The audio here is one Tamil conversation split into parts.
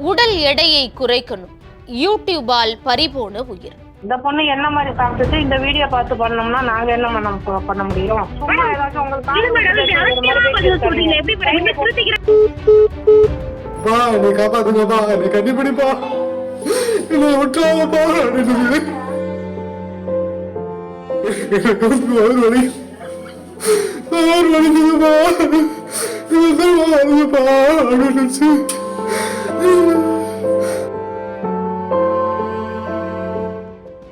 உடல் எடையை குறைக்கணும், யூடியூபால் பறிபோன உயிர். இந்த பொண்ணு என்ன மாதிரி சாப்பிட்டுட்டு இந்த வீடியோ பார்த்து பண்ணோம்னா நாங்க என்ன பண்ண முடியும்? சும்மா ஏதாச்சும் உங்களுக்கு காப்பாத்துங்கப்பா, என்னை கண்டிப்பா என்னை விட்டுறாங்கப்பா.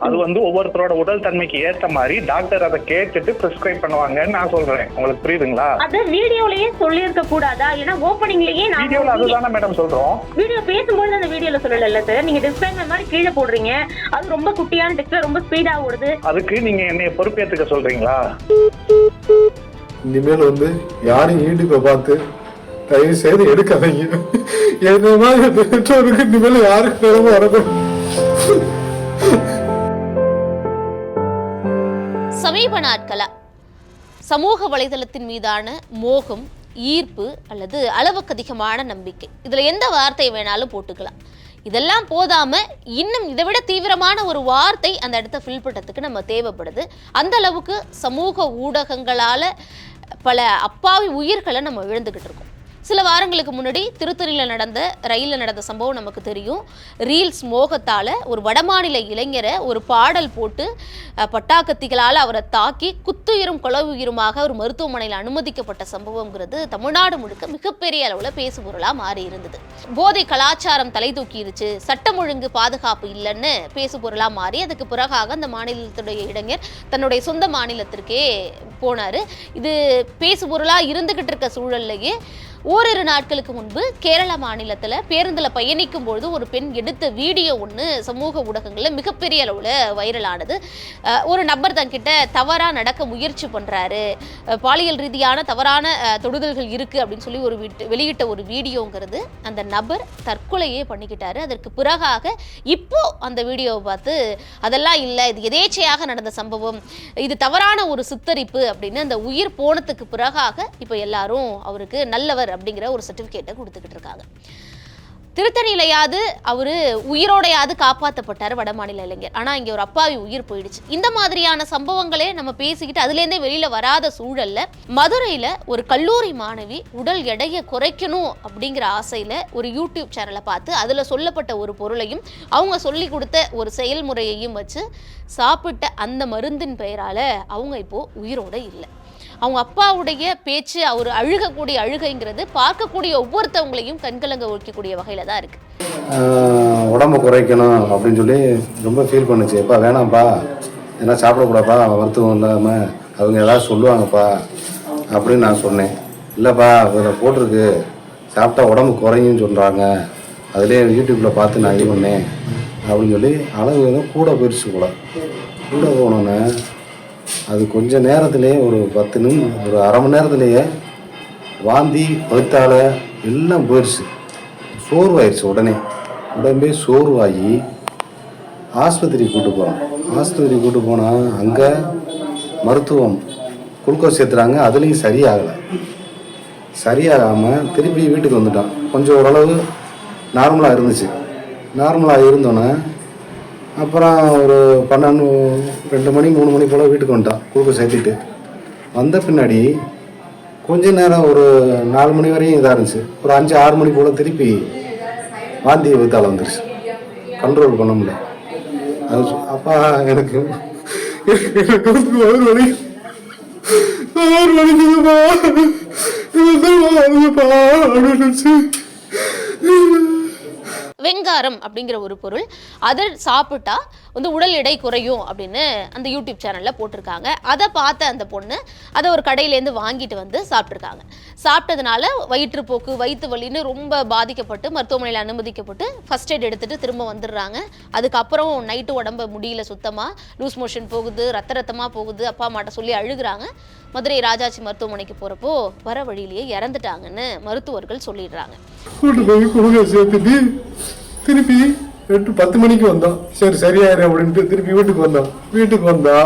அது ஒவ்வொருத்தரோட உடல் தன்மைக்கு ஏற்ற மாதிரி டாக்டர் அதை கேட்டுட்டு பிரிஸ்கிரைப் பண்ணுவாங்கன்னு நான் சொல்றேன். உங்களுக்கு புரியுதுங்களா? அது வீடியோலயே சொல்லிருக்க கூடாதா? ஏன்னா ஓபனிங்லயே நான் வீடியோல அதுதானே மேடம் சொல்றோம். வீடியோ பேசும்போது அந்த வீடியோல சொல்லல சார். நீங்க டிஸ்பிளே மாதிரி கீழே போடுறீங்க. அது ரொம்ப குட்டியான டிஸ்பிளே, ரொம்ப ஸ்பீடா ஓடுது. அதுக்கு நீங்க என்னைய பொறுப்பேத்துக்க சொல்றீங்களா? இனிமேல் யாரும் யூடியூப்பை பார்த்து தயவு செய்து எடுக்காதீங்க. என்ன மாதிரி பெற்றோருக்கு இனிமேல் யாருக்கு வரணும். சமீப நாட்களா சமூக வலைதளத்தின் மீதான மோகம், ஈர்ப்பு அல்லது அளவுக்கு அதிகமான நம்பிக்கை, இதுல எந்த வார்த்தை வேணாலும் போட்டுக்கலாம். இதெல்லாம் போதாம இன்னும் இதை விட தீவிரமான ஒரு வார்த்தை அந்த இடத்த ஃபில் பண்றதுக்கு நம்ம தேவைப்படுது. அந்த அளவுக்கு சமூக ஊடகங்களால பல அப்பாவி உயிர்களை நம்ம இழந்துகிட்டு இருக்கோம். சில வாரங்களுக்கு முன்னாடி திருத்தணியில் நடந்த ரயிலில் நடந்த சம்பவம் நமக்கு தெரியும். ரீல்ஸ் மோகத்தால் ஒரு வடமாநில இளைஞரை ஒரு பாடல் போட்டு பட்டாக்கத்திகளால் அவரை தாக்கி குத்துயிரும் கொலவுயிருமாக ஒரு மருத்துவமனையில் அனுமதிக்கப்பட்ட சம்பவங்கிறது தமிழ்நாடு முழுக்க மிகப்பெரிய அளவில் பேசுபொருளாக மாறி இருந்தது. போதை கலாச்சாரம் தலை தூக்கிடுச்சு, சட்டம் ஒழுங்கு பாதுகாப்பு இல்லைன்னு பேசுபொருளாக மாறி அதுக்கு பிறகாக அந்த மாநிலத்துடைய இளைஞர் தன்னுடைய சொந்த மாநிலத்திற்கே போனார். இது பேசுபொருளாக இருந்துகிட்டு இருக்க சூழல்லையே ஓரிரு நாட்களுக்கு முன்பு கேரள மாநிலத்தில் பேருந்தில் பயணிக்கும் பொழுது ஒரு பெண் எடுத்த வீடியோ ஒன்று சமூக ஊடகங்களில் மிகப்பெரிய அளவில் வைரலானது. ஒரு நபர் தன்கிட்ட தவறாக நடக்க முயற்சி பண்ணுறாரு, பாலியல் ரீதியான தவறான தொடுதல்கள் இருக்குது அப்படின்னு சொல்லி வெளியிட்ட ஒரு வீடியோங்கிறது. அந்த நபர் தற்கொலையே பண்ணிக்கிட்டாரு. அதற்கு பிறகாக இப்போ அந்த வீடியோவை பார்த்து அதெல்லாம் இல்லை, இது எதேச்சையாக நடந்த சம்பவம், இது தவறான ஒரு சித்தரிப்பு அப்படின்னு அந்த உயிர் போனதுக்கு பிறகாக இப்போ எல்லாரும் அவருக்கு நல்லவர் அப்படிங்கிற ஒரு சர்டிபிகேட்டை கொடுத்துக்கிட்டு இருக்காங்க. திருத்தணியிலையாவது அவரு உயிரோடையாவது காப்பாற்றப்பட்டார் வடமாநில இளைஞர். ஆனால் இங்கே ஒரு அப்பாவி உயிர் போயிடுச்சு. இந்த மாதிரியான சம்பவங்களே நம்ம பேசிக்கிட்டு அதுலேருந்தே வெளியில் வராத சூழல்ல மதுரையில் ஒரு கல்லூரி மாணவி உடல் எடையை குறைக்கணும் அப்படிங்கிற ஆசையில் ஒரு யூடியூப் சேனலை பார்த்து அதில் சொல்லப்பட்ட ஒரு பொருளையும் அவங்க சொல்லி கொடுத்த ஒரு செயல்முறையையும் வச்சு சாப்பிட்ட அந்த மருந்தின் பெயரால் அவங்க இப்போது உயிரோடு இல்லை. அவங்க அப்பாவுடைய பேச்சு, அவர் அழுகக்கூடிய அழுகைங்கிறது பார்க்கக்கூடிய ஒவ்வொருத்தவங்களையும் கண்கலங்க வைக்கக்கூடிய வகையில் தான் இருக்குது. உடம்பு குறைக்கணும் அப்படின்னு சொல்லி ரொம்ப ஃபீல் பண்ணுச்சு. எப்பா வேணாம்ப்பா, ஏன்னா சாப்பிடக்கூடாப்பா, மருத்துவம் இல்லாமல் அவங்க ஏதாவது சொல்லுவாங்கப்பா அப்படின்னு நான் சொன்னேன். இல்லைப்பா அதில் போட்டிருக்கு சாப்பிட்டா உடம்பு குறையும் சொல்கிறாங்க, அதிலே யூடியூப்பில் பார்த்து நான் இது பண்ணேன் அப்படின்னு சொல்லி அளவு எதுவும் கூட போயிடுச்சு போல. கூட போனோன்னே அது கொஞ்சம் நேரத்துலேயே ஒரு 10 நிமிஷம், ஒரு அரை மணி நேரத்துலேயே வாந்தி வயிற்றால எல்லாம் போயிடுச்சு. சோர்வாயிடுச்சு. உடம்பே சோர்வாகி ஆஸ்பத்திரி கூப்பிட்டு போகிறோம். ஆஸ்பத்திரி கூப்பிட்டு போனால் அங்கே மருத்துவம் குளுக்கோஸ் சேர்த்துறாங்க. அதுலேயும் சரியாகாமல் திருப்பி வீட்டுக்கு வந்துட்டோம். கொஞ்சம் ஓரளவு நார்மலாக இருந்துச்சு. நார்மலாக இருந்தோன்னே அப்புறம் ஒரு 12, 2 மணி 3 மணி போல் வீட்டுக்கு வந்துட்டான். குளுக்கோஸ் சேர்த்துட்டு வந்த பின்னாடி கொஞ்ச நேரம் ஒரு 4 மணி வரையும் இதாக இருந்துச்சு. ஒரு 5, 6 மணி போல் திருப்பி வாந்தி வைத்தால் வந்துருச்சு. கண்ட்ரோல் பண்ண முடியல. அது அப்பா எனக்கு வெங்காரம் அப்படிங்கிற ஒரு பொருள், அதை சாப்பிட்டா உடல் எடை குறையும் அப்படின்னு அந்த யூடியூப் சேனலில் போட்டிருக்காங்க. அதை பார்த்த அந்த பொண்ணு அதை ஒரு கடையிலேருந்து வாங்கிட்டு வந்து சாப்பிட்ருக்காங்க. சாப்பிட்டதுனால வயிற்றுப்போக்கு, வயிற்று வலின்னு ரொம்ப பாதிக்கப்பட்டு மருத்துவமனையில் அனுமதிக்கப்பட்டு ஃபர்ஸ்ட் எய்ட் எடுத்துகிட்டு திரும்ப வந்துடுறாங்க. அதுக்கப்புறம் நைட்டு உடம்பு முடியல, சுத்தமாக லூஸ் மோஷன் போகுது, ரத்தமாக போகுது, அப்பா அம்மாட்ட சொல்லி அழுகுறாங்க. மதுரை ராஜாச்சி மருத்துவமனைக்கு போகிறப்போ வர வழியிலேயே இறந்துட்டாங்கன்னு மருத்துவர்கள் சொல்லிடுறாங்க. திருப்பி 8-10 மணிக்கு வந்தோம். சரியாயிரு அப்படின்ட்டு திருப்பி வீட்டுக்கு வந்தா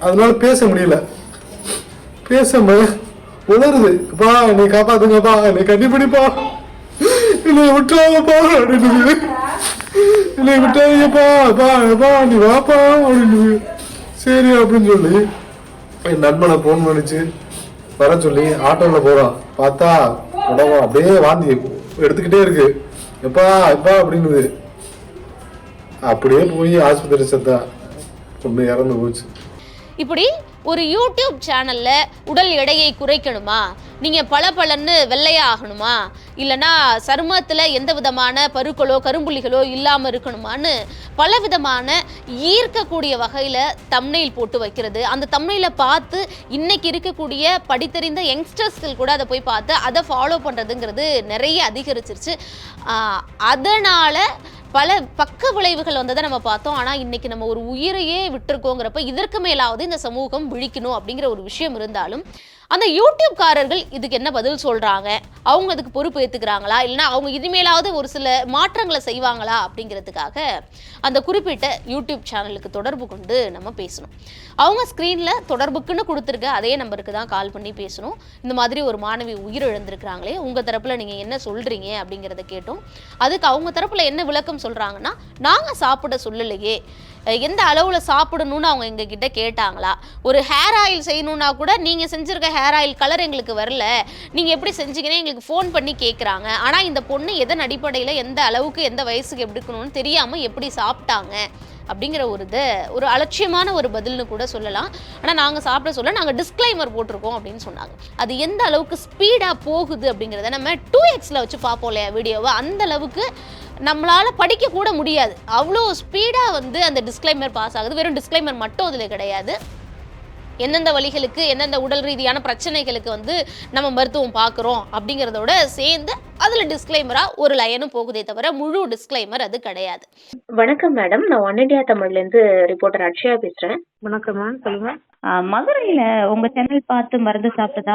அதனால பேச முடியல. பேசாம உணருது, அப்பா என்னை காப்பாத்துங்கப்பா, என்னை கண்டிப்பா என்னை விட்டுறாங்கப்பா அப்படின்னு, என்னை விட்டாங்கப்பா பா நீ வாப்பா அப்படின்னு. சரி அப்படின்னு சொல்லி என் நண்பனை ஃபோன் பண்ணிச்சு வர சொல்லி ஆட்டோவில் போகிறான். பார்த்தா உடம்பு அப்படியே வாந்தி எடுத்துக்கிட்டே இருக்கு. எப்பா எப்பா அப்படின்னுது. அப்படியே போய் ஆஸ்பத்திரி செத்தா, பொண்ணு இறந்து போச்சு. இப்படி ஒரு யூடியூப் சேனல்ல உடல் எடையை குறைக்கணுமா, நீங்க பளபளன்னு வெள்ளையா ஆகணுமா, இல்லைன்னா சருமத்துல எந்த விதமான பருக்களோ கரும்புள்ளிகளோ இல்லாம இருக்கணுமான்னு பலவிதமான ஈர்க்கக்கூடிய வகையில தம்ப்நெயில் போட்டு வைக்கிறது. அந்த தம்ப்நெயிலை பார்த்து இன்னைக்கு இருக்கக்கூடிய படித்தறிந்த யங்ஸ்டர்ஸ்கள் கூட அதை போய் பார்த்து அதை ஃபாலோ பண்றதுங்கிறது நிறைய அதிகரிச்சிருச்சு. அதனால பல பக்க விளைவுகள் வந்ததை நம்ம பார்த்தோம். ஆனால் இன்னைக்கு நம்ம ஒரு உயிரையே விட்டுருக்கோங்கிறப்ப இதற்கு மேலாவது இந்த சமூகம் விழிக்கணும் அப்படிங்கிற ஒரு விஷயம் இருந்தாலும் அந்த யூடியூப்காரர்கள் இதுக்கு என்ன பதில் சொல்றாங்க, அவங்க அதுக்கு பொறுப்பு ஏற்றுக்கிறாங்களா, இல்லைன்னா அவங்க இனிமேலாவது ஒரு சில மாற்றங்களை செய்வாங்களா அப்படிங்கிறதுக்காக அந்த குறிப்பிட்ட யூடியூப் சேனலுக்கு தொடர்பு கொண்டு நம்ம பேசணும். அவங்க ஸ்க்ரீனில் தொடர்புக்குன்னு கொடுத்துருக்க அதே நம்பருக்கு தான் கால் பண்ணி பேசணும். இந்த மாதிரி ஒரு மாணவி உயிரிழந்திருக்கிறாங்களே, உங்கள் தரப்பில் நீங்கள் என்ன சொல்கிறீங்க அப்படிங்கிறத கேட்டோம். அதுக்கு அவங்க தரப்பில் என்ன விளக்கம் சொல்கிறாங்கன்னா, நாங்கள் சாப்பிட சொல்லலையே, எந்த அளவில் சாப்பிடணும்னு அவங்க எங்ககிட்ட கேட்டாங்களா, ஒரு ஹேர் ஆயில் செய்யணுன்னா கூட நீங்கள் செஞ்சுருக்க ஹேர் ஆயில் கலர் எங்களுக்கு வரல, நீங்கள் எப்படி செஞ்சீங்கன்னு எங்களுக்கு ஃபோன் பண்ணி கேட்குறாங்க. ஆனால் இந்த பொண்ணு எதன் அடிப்படையில் எந்த அளவுக்கு எந்த வயசுக்கு எப்படி இருக்கணும்னு தெரியாமல் எப்படி சாப்பிட்டாங்க அப்படிங்கிற ஒரு அலட்சியமான ஒரு பதில்னு கூட சொல்லலாம். ஆனால் நாங்கள் சாப்பிட சொல்ல நாங்கள் டிஸ்க்ளைமர் போட்டிருக்கோம் அப்படின்னு சொன்னாங்க. அது எந்த அளவுக்கு ஸ்பீடாக போகுது அப்படிங்கிறத நம்ம 2xல வச்சு பார்ப்போம் இல்லையா வீடியோவை, அந்த அளவுக்கு நம்மளால படிக்க கூட முடியாது. அவ்வளோ ஸ்பீடாக அந்த டிஸ்க்ளைமர் பாஸ் ஆகுது. வெறும் டிஸ்க்ளைமர் மட்டும் அதில் கிடையாது, எந்தெந்த வழிகளுக்கு எந்தெந்த உடல் ரீதியான பிரச்சனைகளுக்கு நம்ம மருத்துவம் பார்க்குறோம் அப்படிங்கிறதோட சேர்ந்து அதில் டிஸ்க்ளைமராக ஒரு லைனும் போகுதே தவிர முழு டிஸ்க்ளைமர் அது கிடையாது. வணக்கம் மேடம், நான் ஒன் இண்டியா தமிழ்லேருந்து ரிப்போர்ட்டர் அக்ஷயா பேசுகிறேன். வணக்கம் மேம், சொல்லுங்க. மதுரையில உங்க சேனல் பார்த்து மருந்து சாப்பிட்டதா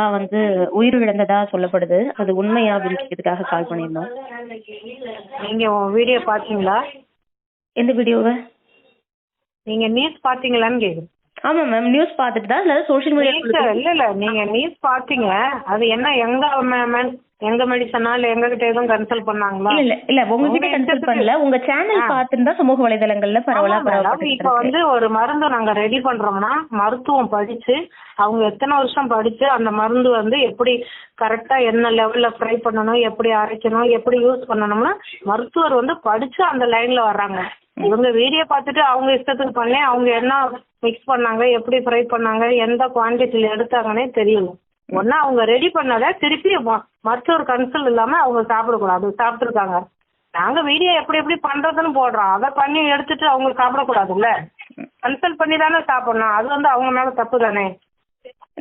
உயிரிழந்ததா சொல்லப்படுது, அது உண்மையா அப்படின்னு கேட்கறதுக்காக கால் பண்ணியிருந்தோம். நீங்க வீடியோ பாத்தீங்களா? எந்த வீடியோவை? நீங்க நியூஸ் பாத்தீங்களான்னு கேக்குறேன். ஆமா மேம், நியூஸ் பார்த்துட்டு தான், அதாவது சோஷியல் மீடியா. இல்ல நீங்க நியூஸ் பாத்தீங்க, அது என்ன எங்க மெடிசனா இல்ல எங்க கிட்ட எதுவும் கன்சல்ட் பண்ணாங்களா? இல்ல உங்ககிட்ட கன்சல்ட் பண்ணல, உங்க சேனல் பார்த்துட்டு தான் சமூக வலைதளங்கள்ல பரவலா இப்ப ஒரு மருந்து நாங்க ரெடி பண்றோம்னா மருத்துவம் படிச்சு அவங்க எத்தனை வருஷம் படிச்சு அந்த மருந்து எப்படி கரெக்டா என்ன லெவல்ல ஃப்ரை பண்ணணும், எப்படி அரைக்கணும், எப்படி யூஸ் பண்ணணும்னா மருத்துவர் படிச்சு அந்த லைன்ல வர்றாங்க. இவங்க வீடியோ பார்த்துட்டு அவங்க இஷ்டத்துக்கு பண்ணி அவங்க என்ன மிக்ஸ் பண்ணாங்க, எப்படி ஃப்ரை பண்ணாங்க, எந்த குவான்டிட்டில எடுத்தாங்கன்னே தெரியல. ஒன்னா அவங்க ரெடி பண்ணதை திருப்பி மருத்துவர் கன்சல்ட் இல்லாம அவங்க சாப்பிடக்கூடாது. சாப்பிட்டுருக்காங்க, நாங்க வீடியோ எப்படி பண்றதுன்னு போடுறோம், அதை பண்ணி எடுத்துட்டு அவங்க சாப்பிடக்கூடாதுல்ல, கன்சல்ட் பண்ணி தானே சாப்பிடணும். அது அவங்க மேல தப்பு தானே.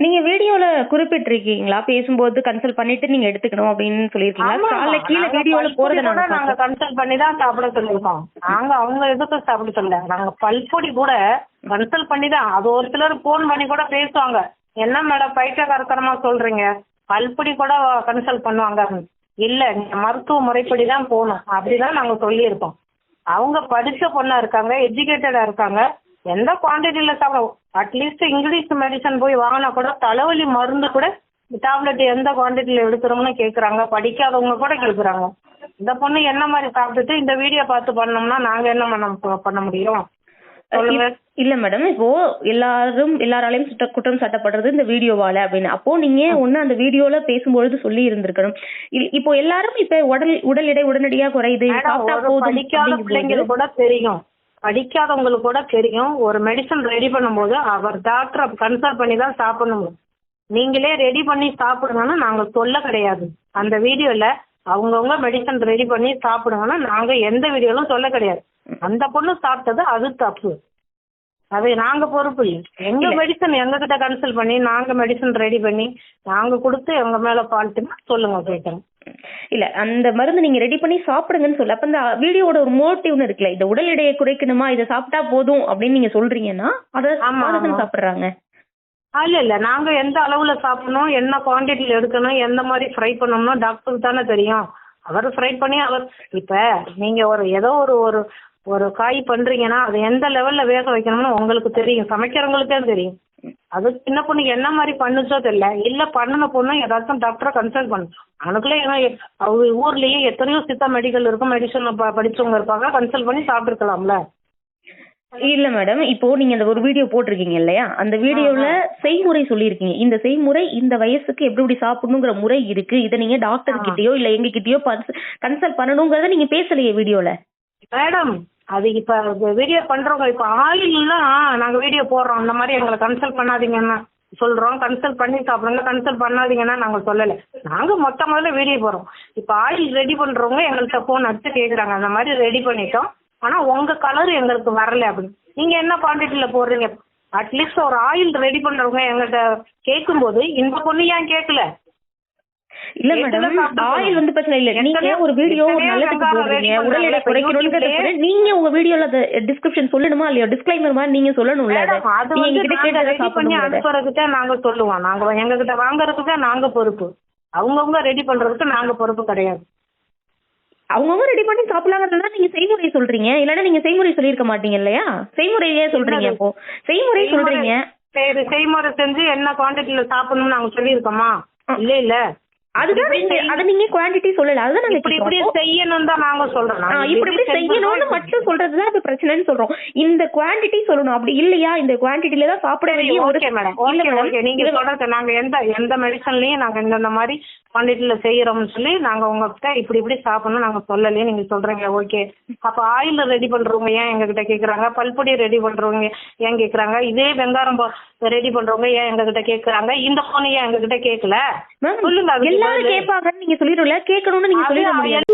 நீங்க வீடியோல குறிப்பிட்டிருக்கீங்களா, பேசும்போது கன்சல்ட் பண்ணிட்டு நீங்க எடுத்துக்கணும் அப்படின்னு சொல்லிருக்கீங்களா? கீழே வீடியோல போறத நாங்க கன்சல்ட் பண்ணி தான் சாப்பிட சொல்லிருக்கோம். நாங்க அவங்க எதுக்கும் சாப்பிட சொல்ல, நாங்க பல்பொடி கூட கன்சல்ட் பண்ணி தான். அது ஒரு சிலர் போன் பண்ணி கூட பேசுவாங்க, என்ன மேடம் பைத்தியக்காரத்தனமா சொல்றீங்க, பல்பொடி கூட கன்சல்ட் பண்ணுவாங்க. இல்ல நீங்க மருத்துவ முறைப்படி தான் போகணும் அப்படிதான் நாங்க சொல்லியிருக்கோம். அவங்க படிச்ச பொண்ணா இருக்காங்க, எஜுகேட்டடா இருக்காங்க, எந்த குவான்டிட்டியில சாப்பிடும். அட்லீஸ்ட் இங்கிலீஷ் மெடிசன் போய் வாங்கினா கூட தலைவலி மருந்து கூட டேப்லெட் எந்த குவான்டிட்டியில எடுக்கிறோம்னு கேக்குறாங்க. படிக்காதவங்க கூட கேக்குறாங்க. இந்த பொண்ணு என்ன மாதிரி சாப்பிட்டுட்டு இந்த வீடியோ பார்த்து பண்ணோம்னா நாங்க என்ன பண்ண முடியும் சொல்லுங்க. இல்ல மேடம், இப்போ எல்லாராலையும் குற்றம் சாட்டப்படுறது இந்த வீடியோவால அப்படின்னு. அப்போ நீங்க ஒண்ணு அந்த வீடியோல பேசும்பொழுது சொல்லி இருந்திருக்கணும். இப்போ எல்லாரும் இப்ப உடல் எடை உடனடியா குறையுது, படிக்காத பிள்ளைங்களுக்கு கூட தெரியும், படிக்காதவங்களுக்கு கூட தெரியும். ஒரு மெடிசன் ரெடி பண்ணும்போது அவர் டாக்டரை கன்சல்ட் பண்ணி தான் சாப்பிடணும். நீங்களே ரெடி பண்ணி சாப்பிடுங்கன்னா நாங்க சொல்ல கிடையாது. அந்த வீடியோல அவங்கவுங்க மெடிசன் ரெடி பண்ணி சாப்பிடுங்கன்னா நாங்க எந்த வீடியோலும் சொல்ல கிடையாது. அந்த பொண்ணு சாப்பிட்டது அது தப்பு, அது நாங்க பொறுப்பு இல்லை. எங்க மெடிசன் எங்க கிட்ட கன்சல்ட் பண்ணி நாங்க மெடிசன் ரெடி பண்ணி நாங்க கொடுத்து எங்க மேல ஃபால்ட்டுன்னா சொல்லுங்க கேட்கறேன். இல்ல அந்த மருந்து நீங்க ரெடி பண்ணி சாப்பிடுங்கன்னு சொல்ல, அப்ப இந்த வீடியோட ஒரு மோட்டிவ்னு இருக்குல்ல, இந்த உடல் எடையை குறைக்கணுமா, இதை சாப்பிட்டா போதும் அப்படின்னு நீங்க சொல்றீங்கன்னா அதை சாப்பிடுறாங்க. இல்ல நாங்க எந்த அளவுல சாப்பிடணும், என்ன குவான்டிட்டியில எடுக்கணும், எந்த மாதிரி ஃப்ரை பண்ணணும்னா டாக்டருக்கு தானே தெரியும். அவர் ஃப்ரை பண்ணி இப்ப நீங்க ஏதோ ஒரு காய் பண்றீங்கன்னா அது எந்த லெவல்ல வேக வைக்கணும்னு உங்களுக்கு தெரியும், சமைக்கிறவங்களுக்கே தெரியும். அது சின்ன பொண்ணுக்கு என்ன மாதிரி பண்ணுச்சோ தெரியல. இல்ல பண்ணின பொண்ணு ஏதாச்சும் டாக்டரை கன்சல்ட் பண்ணு. அவனுக்குள்ள ஏன்னா அவங்க ஊர்லயே எத்தனையோ சித்தா மெடிக்கல் இருக்கும், மெடிசன் படிச்சவங்க இருப்பாங்க, கன்சல்ட் பண்ணி சாப்பிட்டுருக்கலாம்ல. இல்ல மேடம், இப்போ நீங்க அந்த ஒரு வீடியோ போட்டிருக்கீங்க இல்லையா, அந்த வீடியோல செய்முறை சொல்லியிருக்கீங்க. இந்த செய்முறை இந்த வயசுக்கு எப்படி எப்படி சாப்பிடணுங்கிற முறை இருக்கு, இதை நீங்க டாக்டர் கிட்டயோ இல்ல எங்க கிட்டயோ கன்சல்ட் பண்ணணுங்கிறத நீங்க பேசலையே வீடியோல. மேடம் அது இப்ப வீடியோ பண்றவங்க இப்ப ஆயில்லாம் நாங்க வீடியோ போடுறோம், இந்த மாதிரி எங்களை கன்சல்ட் பண்ணாதீங்கன்னா சொல்றோம், கன்சல்ட் பண்ணி சாப்பிடுங்க, கன்சல்ட் பண்ணாதீங்கன்னா நாங்க சொல்லல. நாங்க மொத்த முதல்ல வீடியோ போடுறோம். இப்ப ஆயில் ரெடி பண்றவங்க எங்கள்கிட்ட போன் அடிச்சு கேக்குறாங்க, அந்த மாதிரி ரெடி பண்ணிட்டோம், ஆனா உங்க கலர் எங்களுக்கு வரல அப்படின்னு. நீங்க என்ன குவான்டிட்டியில போடுறீங்க? அட்லீஸ்ட் ஒரு ஆயில் ரெடி பண்றவங்க எங்கள்கிட்ட கேட்கும்போது இந்த பொண்ணு ஏன் கேட்கல? இல்ல மேடம், ஆயில் வந்து பிரச்சனை இல்ல. நீங்க ஒரு வீடியோ நல்லதுக்கு போடுறீங்க, உடல் எடை குறைக்கணும்ங்கறது நீங்க உங்க வீடியோல டிஸ்கிரிப்ஷன் சொல்லணுமா இல்லையா? டிஸ்க்ளைமர் மாதிரி நீங்க சொல்லணும்ல. அது வந்து நாங்க ரெடி பண்ணி அனுப்புறதுக்கு நாங்க சொல்லுவோம். நாங்க எங்க கிட்ட வாங்குறதுக்கு நாங்க பொறுப்பு, அவங்கவுங்க ரெடி பண்றதுக்கு நாங்க பொறுப்பு கிடையாது. அவங்கவுங்க ரெடி பண்ணி சாப்பிடலாங்கிறதா நீங்க செய்முறை சொல்றீங்க, இல்லன்னா நீங்க செய்முறை சொல்லியிருக்க மாட்டீங்க இல்லையா? செய்முறையே சொல்றீங்க. இப்போ செய்முறை சொல்றீங்க, சரி செய்முறை செஞ்சு என்ன குவான்டிட்டியில சாப்பிடணும்னு நாங்க சொல்லியிருக்கோமா? இல்ல அதுதான் நீங்க குவாண்டிட்டி சொல்லல. அதுதான் நாங்க இப்படி இப்படி செய்யணும் தான் நாங்க சொல்றோம். இப்படி இப்படி செய்யணும்னு மட்டும் சொல்றதுதான் இப்ப பிரச்சனைன்னு சொல்றோம். இந்த குவாண்டிட்டி சொல்லணும், அப்படி இல்லையா இந்த குவாண்டிட்டில தான் சாப்பிட வேண்டிய. ஓகே மேடம், ஓகே நீங்க சொல்றது நாங்க எந்த மெடிசன்லயும் நாங்க இந்த மாதிரி குவான்டிட்டில செய்யறோம்னு சொல்லி நாங்க உங்ககிட்ட இப்படி இப்படி சாப்பிடணும் நாங்க சொல்லலையே, நீங்க சொல்றீங்க ஓகே. அப்ப ஆயில் ரெடி பண்றவங்க ஏன் எங்க கிட்ட கேக்குறாங்க? பல்பொடி ரெடி பண்றவங்க ஏன் கேக்குறாங்க? இதே வெங்காயம் ரெடி பண்றவங்க ஏன் எங்க கிட்ட கேக்குறாங்க? இந்த பொண்ணு ஏன் எங்க கிட்ட கேட்கல? சொல்லுங்க. எல்லாரும் கேட்பாங்கன்னு நீங்க சொல்லிடும்ல, கேட்கணும்னு நீங்க சொல்லிட முடியாது.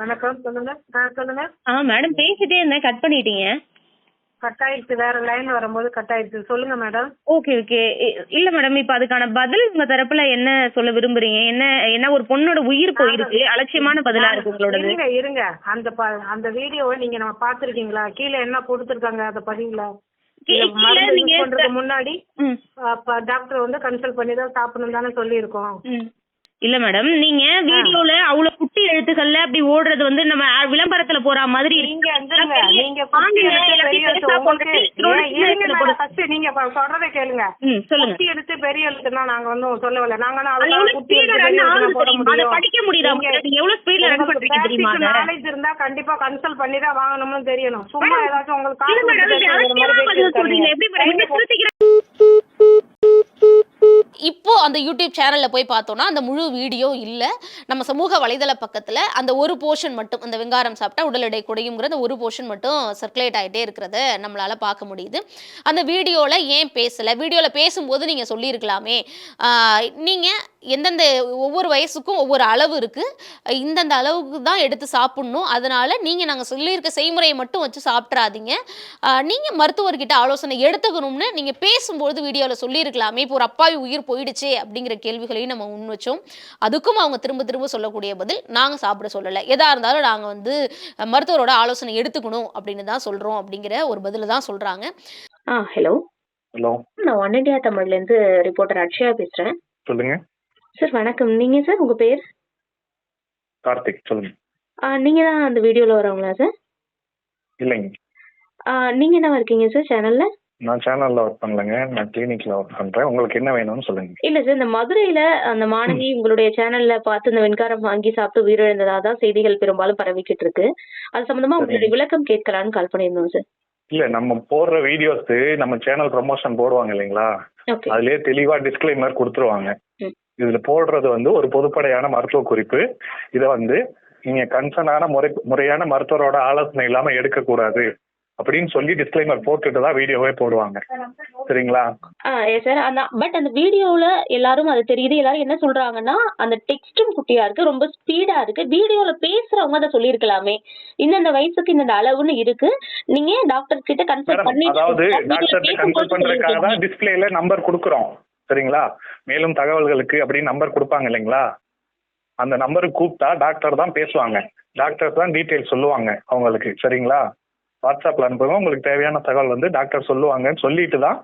வணக்கம், சொல்லுங்க. சொல்லுங்க. மேடம் பேசிட்டே இருந்தேன், கட் பண்ணிட்டீங்க. கட் ஆயிடுச்சு, வேற லைன் வரும்போது கட் ஆயிடுச்சு. சொல்லுங்க மேடம். ஓகே. இல்ல மேடம், இப்ப அதுக்கான பதில் உங்க தரப்புல என்ன சொல்ல விரும்புறீங்க? என்ன ஒரு பொண்ணோட உயிர் போயிருக்கு, அலட்சியமான பதிலா இருக்கு உங்களோடது. இருங்க அந்த வீடியோவை நீங்க நம்ம பாத்துருக்கீங்களா? கீழே என்ன கொடுத்துருக்காங்க அதை பதிங்களா? முன்னாடி டாக்டர் வந்து கன்சல்ட் பண்ணி தான் சாப்பிடணும் தானே சொல்லியிருக்கோம். இல்ல மேடம், நீங்க வீடியோல அவ்வளவு குட்டி எழுத்துக்கள்ல அப்படி ஓடுறது வந்து நம்ம விளம்பரத்துல போற மாதிரி. நீங்க சொல்றதை கேளுங்க. குட்டி எழுத்து பெரிய எழுத்துனா நாங்க வந்து சொல்லல. படிக்க முடியுதா? எவ்வளவு ஸ்பீட்ல ரன் பண்றீங்க தெரியுமா? நாலேஜ் இருந்தா கண்டிப்பா கன்சல்ட் பண்ணி தான் வாங்கணும்னு தெரியணும். சும்மா ஏதாச்சும் உங்களுக்கு இப்போ அந்த யூடியூப் சேனல்ல போய் பார்த்தோம்னா அந்த முழு வீடியோ இல்ல. நம்ம சமூக வலைதள பக்கத்துல அந்த ஒரு போர்ஷன் மட்டும், அந்த வெங்காரம் சாப்பிட்டா உடல் எடை குறையும்ங்கிற அந்த ஒரு போர்ஷன் மட்டும் சர்க்குலேட் ஆகிட்டே இருக்கிறத நம்மளால பார்க்க முடியுது. அந்த வீடியோல ஏன் பேசல? வீடியோல பேசும்போது நீங்க சொல்லியிருக்கலாமே, நீங்க எந்தெந்த ஒவ்வொரு வயசுக்கும் ஒவ்வொரு அளவு இருக்கு, இந்தந்த அளவுக்கு தான் எடுத்து சாப்பிடணும், அதனால நீங்க நாங்க சொல்லியிருக்க செய்முறையை மட்டும் வச்சு சாப்பிட்றாதீங்க, நீங்க மருத்துவர்கிட்ட ஆலோசனை எடுத்துக்கணும்னு நீங்க பேசும்போது வீடியோல சொல்லியிருக்கலாமே. இப்போ ஒரு அப்பாவி உயிர் போயிடுச்சே அப்படிங்கிற கேள்விகளையும் நம்ம முன் வச்சோம். அதுக்கும் அவங்க திரும்ப திரும்ப சொல்லக்கூடிய பதில், நாங்க சாப்பிட சொல்லலை, எதா இருந்தாலும் நாங்க வந்து மருத்துவரோட ஆலோசனை எடுத்துக்கணும் அப்படின்னு தான் சொல்றோம் அப்படிங்கிற ஒரு பதில தான் சொல்றாங்க. ஹலோ ஹலோ, நான் ஒன் இண்டியா தமிழ்ல இருந்து ரிப்போர்ட்டர் அக்ஷயா பேசுறேன். சொல்லுங்க சார். வணக்கம். நீங்க சார், உங்க பேர்? கார்த்திக். சொல்லுங்க. நீங்க தான் அந்த வீடியோல வரவங்களா சார்? இல்லைங்க. நீங்க என்ன இருக்கீங்க சார் சேனல்ல? நான் சேனல்ல ஒர்க் பண்ணலங்க, நான் கிளினிக்ல ஒர்க் பண்றேன். உங்களுக்கு என்ன வேணும்னு சொல்லுங்க. இல்ல சார், இந்த மதுரையில அந்த மாணவி உங்களுடைய சேனல்ல பார்த்து இந்த வெண்காரம் வாங்கி சாப்பிட்டு உயிரிழந்ததா தான் செய்திகள் பெரும்பாலும் பரவிக்கிட்டு இருக்கு. அது சம்பந்தமா உங்களுடைய விளக்கம் கேட்கலான்னு கால் பண்ணியிருந்தோம் சார். இல்ல, நம்ம போடுற வீடியோஸ் நம்ம சேனல் ப்ரமோஷன் போடுவாங்க இல்லைங்களா, அதுலயே தெளிவா டிஸ்க்ளைமர் கொடுத்துருவாங்க. இதுல போடுறது வந்து ஒரு பொதுப்படையான மருத்துவ குறிப்பு. இதை வந்து நீங்க கன்சர்னான முறையான மருத்துவரோட ஆலோசனை இல்லாம எடுக்க கூடாது அப்படின்னு சொல்லி டிஸ்க்ளைமர் போட்டுட்டு தான் வீடியோவே போடுவாங்க. சரிங்களா? சார், பட் அந்த வீடியோல எல்லாரும் அது தெரியுது. எல்லாரும் என்ன சொல்றாங்கன்னா, அந்த டெக்ஸ்டும் குட்டியா இருக்கு, ரொம்ப ஸ்பீடா இருக்கு. வீடியோல பேசுறவங்க அதை சொல்லியிருக்கலாமே, இந்த வயசுக்கு இந்த அளவுன்னு இருக்கு, நீங்க டாக்டர் கிட்ட கன்சல்ட் பண்ணி. அதாவது டாக்டர் கன்சல்ட் பண்றதுக்காக தான் டிஸ்பிளேல நம்பர் கொடுக்குறோம். சரிங்களா? மேலும் தகவல்களுக்கு அப்படின்னு நம்பர் கொடுப்பாங்க இல்லைங்களா, அந்த நம்பருக்கு கூப்பிட்டா டாக்டர் தான் பேசுவாங்க, டாக்டர் தான் டீட்டெயில் சொல்லுவாங்க அவங்களுக்கு. சரிங்களா? வாட்ஸ்அப்ல அனுப்புங்க, உங்களுக்கு தேவையான தகவல் வந்து டாக்டர் சொல்லுவாங்கன்னு சொல்லிட்டு தான்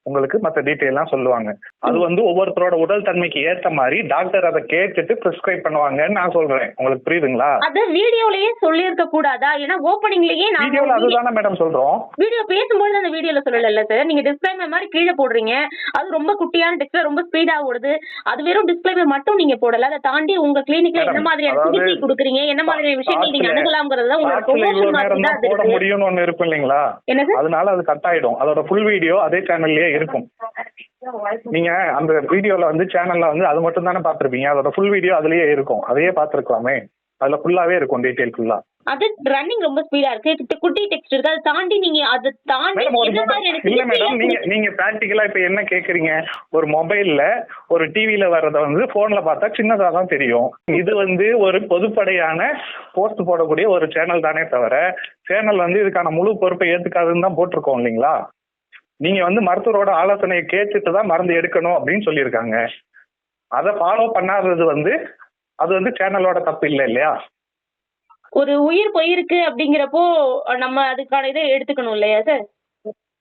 உங்களுக்கு மற்ற டீட்டெயிலாம் சொல்லுவாங்க. அது வந்து ஒவ்வொருத்தரோட உடல் தன்மைக்கு ஏற்ற மாதிரி டாக்டர் அதை கேட்டுட்டு பிரிஸ்கிரைப் பண்ணுவாங்கன்னு நான் சொல்றேன். உங்களுக்கு புரியுதுங்களா? அது வீடியோலயே சொல்லியிருக்க கூடாதா? ஏன்னா ஓப்பனிங்லயே வீடியோல அதுதானே மேடம் சொல்றோம். வீடியோ பேசும்போது அந்த வீடியோல சொல்லல சார். நீங்க டிஸ்க்ளைமர் மாதிரி கீழே போடுறீங்க. அது ரொம்ப குட்டியான டெக்ஸ்ட்ல ரொம்ப ஸ்பீடா ஓடுது. அது வெறும் டிஸ்க்ளைமர் மட்டும் நீங்க போடல. அதை தாண்டி உங்க கிளினிக்ல என்ன மாதிரியான சிகிச்சை கொடுக்குறீங்க, என்ன மாதிரியான விஷயங்கள் நீங்க அணுகலாம்ங்கறத உங்களோட ப்ரொமோஷன் மாதிரி தான் போட முடியும்னு ஒன்னு இருக்கும் இல்லைங்களா? அதனால அது கட் ஆயிடும். அதோட ஃபுல் வீடியோ அதே சேனல்லயே இருக்கும். நீங்க அந்த வீடியோல வந்து சேனல்ல வந்து அது மட்டும் தானே பாத்துருப்பீங்க. அதோட ஃபுல் வீடியோ அதுலயே இருக்கும். அதையே பாத்துருக்கலாமே. அதுல ஃபுல்லாவே இருக்கும், டீடைல் ஃபுல்லா. அது ரன்னிங் ரொம்ப ஸ்பீடா இருக்கு. குட்டி டெக்ஸ்ட் இருக்கு. அதை தாண்டி நீங்க அதை தாண்டி இல்ல மேடம், நீங்க பிராக்டிகலா இப்ப என்ன கேக்குறீங்க? ஒரு மொபைல்ல ஒரு டிவில வர்றத வந்து போன்ல பார்த்தா சின்னதா தான் தெரியும். இது வந்து ஒரு பொதுப்படையான போஸ்ட் போடக்கூடிய ஒரு சேனல் தானே தவிர சேனல் வந்து இதுக்கான முழு பொறுப்பை ஏத்துக்காதுன்னு தான் போட்டிருக்கோம் இல்லைங்களா? நீங்க வந்து மருத்துவரோட ஆலோசனையை கேட்டுட்டு தான் மருந்து எடுக்கணும் அப்படின்னு சொல்லியிருக்காங்க. அதை ஃபாலோ பண்ணாதது வந்து அது வந்து சேனலோட தப்பு இல்லை இல்லையா? ஒரு உயிர் போயிருக்கு அப்படிங்கிறப்போ நம்ம அதுக்கான இதை எடுத்துக்கணும் இல்லையா சார்?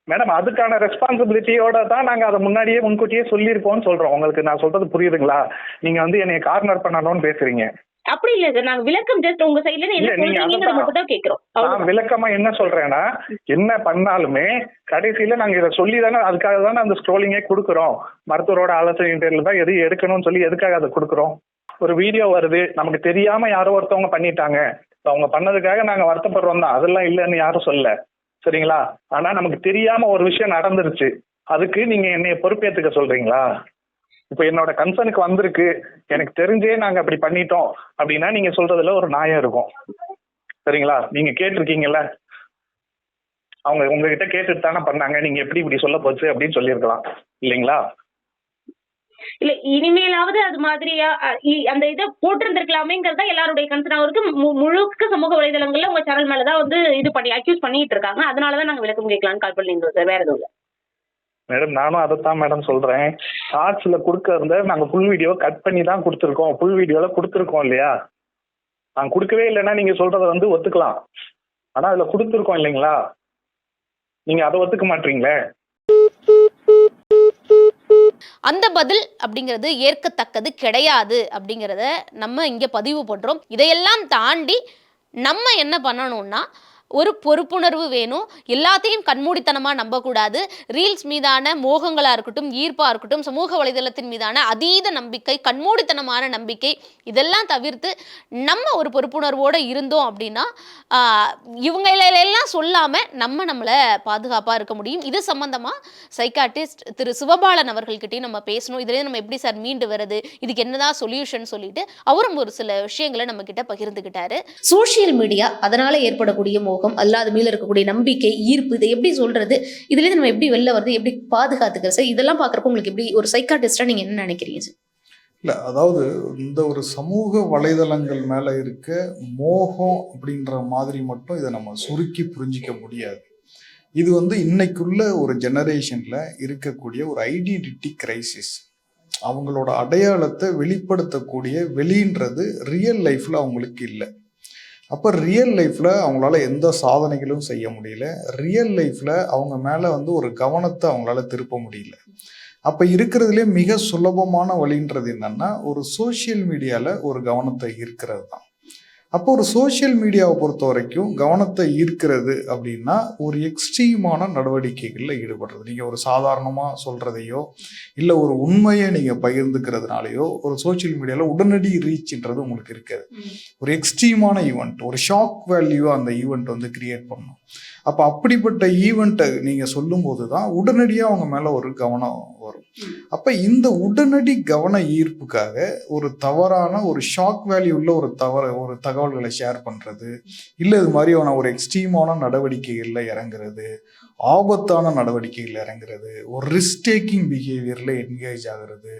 மேடம், அதுக்கான ரெஸ்பான்சிபிலிட்டியோட தான் நாங்க அதை முன்கூட்டியே சொல்லியிருக்கோம்னு சொல்றோம். உங்களுக்கு நான் சொல்றது புரியுதுங்களா? நீங்க வந்து என்னைய கார்னர் பண்ணணும்னு பேசுறீங்க. அப்படி இல்ல சார். நாங்க விளக்கம் ஜஸ்ட் உங்க சைடுல இருந்து என்ன சொல்றீங்கங்கறத மட்டும் தான் கேக்குறோம். நான் விளக்கமா என்ன சொல்றேன்னா, என்ன பண்ணாலுமே கடைசியில நாங்க இதை சொல்லி தானே, அதுக்காக தானே அந்த ஸ்க்ரோலிங்கே கொடுக்குறோம். மருத்துவரோட ஆலோசனை தான் எது எடுக்கணும்னு சொல்லி எதுக்காக அதை கொடுக்குறோம்? ஒரு வீடியோ வருது, நமக்கு தெரியாம யாரோ ஒருத்தவங்க பண்ணிட்டாங்க, அவங்க பண்ணதுக்காக நாங்க வருத்தப்படுறோம் தான், அதெல்லாம் இல்லைன்னு யாரும் சொல்ல, சரிங்களா? ஆனா நமக்கு தெரியாம ஒரு விஷயம் நடந்துருச்சு, அதுக்கு நீங்க என்னைய பொறுப்பேற்றுக்க சொல்றீங்களா? இப்ப என்னோட கன்சர்னுக்கு வந்திருக்கு, எனக்கு தெரிஞ்சே நாங்க அப்படி பண்ணிட்டோம் அப்படின்னா நீங்க சொல்றதுல ஒரு நியாயம் இருக்கும், சரிங்களா? நீங்க கேட்டிருக்கீங்கல்ல, அவங்க உங்ககிட்ட கேட்டுட்டு தானே பண்ணாங்க, நீங்க எப்படி இப்படி சொல்ல போச்சு அப்படின்னு சொல்லியிருக்கலாம் இல்லைங்களா? இல்ல இனிமேலாவது அது மாதிரியா அந்த இதை போட்டிருந்திருக்கலாமேங்கிறதா எல்லாருடைய கன்சர்னா இருக்கு. முழுக்க சமூக வலைதளங்கள்ல உங்க சேனல் மேலதான் வந்து இது பண்ணி அக்யூஸ் பண்ணிட்டு இருக்காங்க. அதனாலதான் நாங்க விளக்கம் கேட்கலாம்னு கால் பண்ணிருந்தோம் சார். வேற எதுவும் இல்லை மேடம். நானும் அதைத்தான் மேடம் சொல்றேன். ஷார்ட்ஸ்ல கொடுக்கறத நாங்க ஃபுல் வீடியோ கட் பண்ணி தான் கொடுத்துருக்கோம். ஃபுல் வீடியோல கொடுத்துருக்கோம் இல்லையா? நாங்க கொடுக்கவே இல்லைன்னா நீங்க சொல்றத வந்து ஒத்துக்கலாம். ஆனா அதுல கொடுத்துருக்கோம் இல்லைங்களா? நீங்க அதை ஒத்துக்க மாட்டீங்களே. அந்த பதில் அப்படிங்கிறது ஏற்கத்தக்கது கிடையாது அப்படிங்கிறத நம்ம இங்க பதிவு பண்றோம். இதையெல்லாம் தாண்டி நம்ம என்ன பண்ணணும்னா, ஒரு பொறுப்புணர்வு வேணும். எல்லாத்தையும் கண்மூடித்தனமாக நம்பக்கூடாது. ரீல்ஸ் மீதான மோகங்களாக இருக்கட்டும், ஈர்ப்பாக இருக்கட்டும், சமூக வலைதளத்தின் மீதான அதீத நம்பிக்கை, கண்மூடித்தனமான நம்பிக்கை, இதெல்லாம் தவிர்த்து நம்ம ஒரு பொறுப்புணர்வோடு இருந்தோம் அப்படின்னா இவங்களெல்லாம் சொல்லாமல் நம்மளை பாதுகாப்பாக இருக்க முடியும். இது சம்பந்தமாக சைக்காட்டிஸ்ட் திரு சிவபாலன் அவர்கள்கிட்டையும் நம்ம பேசணும். இதுலேயே நம்ம எப்படி சார் மீண்டு வருது, இதுக்கு என்னதான் சொல்யூஷன் சொல்லிட்டு அவரும் ஒரு சில விஷயங்களை நம்ம கிட்ட பகிர்ந்துக்கிட்டாரு. சோசியல் மீடியா அதனால ஏற்படக்கூடிய மோகம், அல்லாத மேல இருக்கக்கூடிய நம்பிக்கை, ஈர்ப்பு, இதை எப்படி சொல்றது, இதுல இருந்து நம்ம எப்படி வெளில வருது, எப்படி பாதுகாத்துக்கிறது சார், இதெல்லாம் பாக்குறப்ப உங்களுக்கு எப்படி ஒரு சைக்காட்டிஸ்டா நீங்க என்ன நினைக்கிறீங்க சார்? இல்லை, அதாவது இந்த ஒரு சமூக வலைதளங்கள் மேலே இருக்க மோகம் அப்படின்ற மாதிரி மட்டும் இதை நம்ம சுருக்கி புரிஞ்சிக்க முடியாது. இது வந்து இன்னைக்குள்ள ஒரு ஜெனரேஷனில் இருக்கக்கூடிய ஒரு ஐடென்டிட்டி கிரைசிஸ். அவங்களோட அடையாளத்தை வெளிப்படுத்தக்கூடிய வெளின்றது ரியல் லைஃப்பில் அவங்களுக்கு இல்லை. அப்போ ரியல் லைஃப்பில் அவங்களால எந்த சாதனைகளும் செய்ய முடியல. ரியல் லைஃப்பில் அவங்க மேலே வந்து ஒரு கவனத்தை அவங்களால திருப்ப முடியல. அப்போ இருக்கிறதுலே மிக சுலபமான வழின்றது என்னன்னா, ஒரு சோஷியல் மீடியாவில் ஒரு கவனத்தை ஈர்க்கிறது தான். அப்போ ஒரு சோஷியல் மீடியாவை பொறுத்த வரைக்கும் கவனத்தை ஈர்க்கிறது அப்படின்னா ஒரு எக்ஸ்ட்ரீமான நடவடிக்கைகளில் ஈடுபடுறது. நீங்கள் ஒரு சாதாரணமாக சொல்கிறதையோ இல்லை ஒரு உண்மையை நீங்கள் பகிர்ந்துக்கிறதுனாலையோ ஒரு சோஷியல் மீடியாவில் உடனடி ரீச்ன்றது உங்களுக்கு இருக்காது. ஒரு எக்ஸ்ட்ரீமான ஈவெண்ட், ஒரு ஷாக் வேல்யூவாக அந்த ஈவெண்ட் வந்து கிரியேட் பண்ணணும். அப்போ அப்படிப்பட்ட ஈவெண்ட்டை நீங்கள் சொல்லும்போது தான் உடனடியாக அவங்க மேலே ஒரு கவனம் வரும். அப்போ இந்த உடனடி கவன ஈர்ப்புக்காக ஒரு தவறான ஒரு ஷாக் வேல்யூ உள்ள ஒரு தகவல்களை ஷேர் பண்ணுறது, இல்லை இது மாதிரியான ஒரு எக்ஸ்ட்ரீமான நடவடிக்கைகளில் இறங்குறது, ஆபத்தான நடவடிக்கைகளில் இறங்குறது, ஒரு ரிஸ்க் டேக்கிங் பிஹேவியரில் என்கேஜ் ஆகிறது.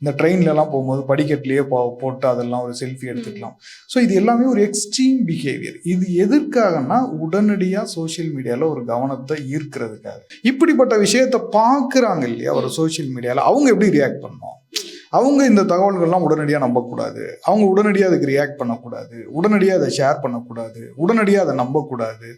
இந்த ட்ரெயின்லலாம் போகும்போது படிக்கட்டிலேயே போட்டு அதெல்லாம் ஒரு செல்ஃபி எடுத்துக்கலாம். ஸோ இது எல்லாமே ஒரு எக்ஸ்ட்ரீம் பிஹேவியர். இது எதற்காகனா உடனடியாக சோஷியல் மீடியாவில் ஒரு கவனத்தை ஈர்க்கிறதுக்காக. இப்படிப்பட்ட விஷயத்தை பார்க்குறாங்க இல்லையா ஒரு சோஷியல் மீடியாவில், அவங்க எப்படி ரியாக்ட் பண்ணணும்? அவங்க இந்த தகவல்கள்லாம் உடனடியாக நம்பக்கூடாது, அவங்க உடனடியாக அதுக்கு ரியாக்ட் பண்ணக்கூடாது, உடனடியாக அதை ஷேர் பண்ணக்கூடாது, உடனடியாக அதை நம்பக்கூடாது.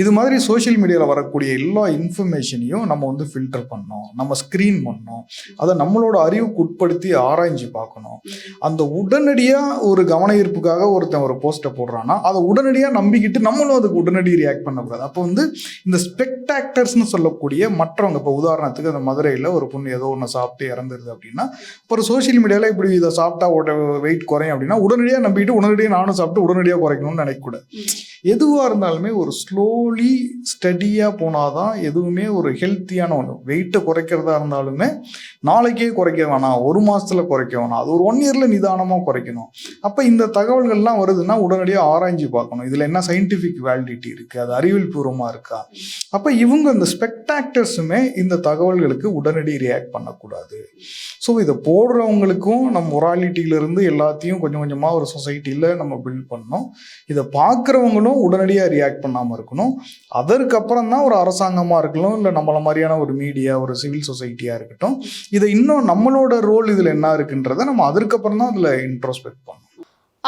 இது மாதிரி சோஷியல் மீடியாவில் வரக்கூடிய எல்லா இன்ஃபர்மேஷனையும் நம்ம வந்து ஃபில்டர் பண்ணோம், நம்ம ஸ்க்ரீன் பண்ணோம், அதை நம்மளோட அறிவுக்கு உட்படுத்தி ஆராய்ஞ்சு பார்க்கணும். அந்த உடனடியாக ஒரு கவன ஈர்ப்புக்காக ஒருத்தன் ஒரு போஸ்ட்டை போடுறான்னா அதை உடனடியாக நம்பிக்கிட்டு நம்மளும் அதுக்கு உடனடி ரியாக்ட் பண்ணக்கூடாது. அப்போ வந்து இந்த ஸ்பெக்டாக்டர்ஸ்னு சொல்லக்கூடிய மற்றவங்க, இப்போ உதாரணத்துக்கு அந்த மதுரையில் ஒரு பொண்ணு ஏதோ ஒன்று சாப்பிட்டு இறந்துருது அப்படின்னா, இப்போ ஒரு சோஷியல் மீடியாவில் இப்படி இதை சாப்பிட்டா வெயிட் குறையும் அப்படின்னா உடனடியாக நம்பிட்டு உடனடியாக நானும் சாப்பிட்டு உடனடியாக குறைக்கணும்னு நினைக்கக்கூடாது. எதுவாக இருந்தாலுமே ஒரு ஸ்லோலி ஸ்டடியாக போனாதான் எதுவுமே ஒரு ஹெல்த்தியான ஒன்று. வெயிட்டை குறைக்கிறதா இருந்தாலுமே நாளைக்கே குறைக்க வேணாம், ஒரு மாதத்தில் குறைக்க வேணாம், அது ஒரு 1 இயரில் நிதானமாக குறைக்கணும். அப்போ இந்த தகவல்கள்லாம் வருதுன்னா உடனடியாக ஆராய்ஞ்சு பார்க்கணும், இதில் என்ன சயின்டிஃபிக் வேலிடிட்டி இருக்குது, அது அறிவியல் பூர்வமாக இருக்கா. அப்போ இவங்க இந்த ஸ்பெக்டாக்டர்ஸுமே இந்த தகவல்களுக்கு உடனடி ரியாக்ட் பண்ணக்கூடாது. ஸோ இதை போடுறவங்களுக்கும் நம்ம மொராலிட்டியிலேருந்து எல்லாத்தையும் கொஞ்சம் கொஞ்சமாக ஒரு சொசைட்டியில் நம்ம பில்ட் பண்ணணும். இதை பார்க்குறவங்களும் உடனடியாக ரியாக்ட் பண்ணாமல் இருக்கணும். அதற்கப்புறம் தான் ஒரு அரசாங்கமாக இருக்கணும், இல்லை நம்மள மாதிரியான ஒரு மீடியா, ஒரு சிவில் சொசைட்டியாக இருக்கட்டும், இதை இன்னும் நம்மளோட ரோல் இதில் என்ன இருக்குன்றதை நம்ம அதற்கப்புறம் தான் அதில் இன்ட்ரோஸ்பெக்ட் பண்ணணும்.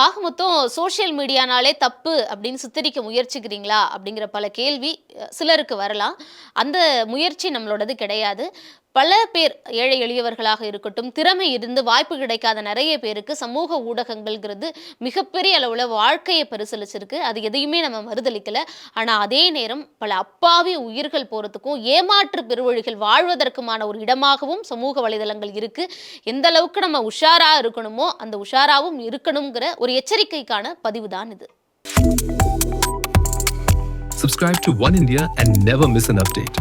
ஆக மொத்தம் சோஷியல் மீடியானாலே தப்பு அப்படின்னு சித்தரிக்க முயற்சிக்கிறீங்களா அப்படிங்கிற பல கேள்வி சிலருக்கு வரலாம். அந்த முயற்சி நம்மளோடது கிடையாது. பல பேர் ஏழை எளியவர்களாக இருக்கட்டும், திறமை இருந்து வாய்ப்பு கிடைக்காத நிறைய பேருக்கு சமூக ஊடகங்கள்ங்கிறது மிகப்பெரிய அளவில் வாழ்க்கையை பரிசீலிச்சிருக்கு. அது எதையுமே நம்ம மறுதளிக்கலை. ஆனால் அதே நேரம் பல அப்பாவி உயிர்கள் போகிறதுக்கும் ஏமாற்று பெருவழிகள் வாழ்வதற்குமான ஒரு இடமாகவும் சமூக வலைதளங்கள் இருக்குது. எந்த அளவுக்கு நம்ம உஷாராக இருக்கணுமோ அந்த உஷாராகவும் இருக்கணுங்கிற ஒரு எச்சரிக்கைக்கான பதிவு தான் இது. Subscribe to One India and never miss an update.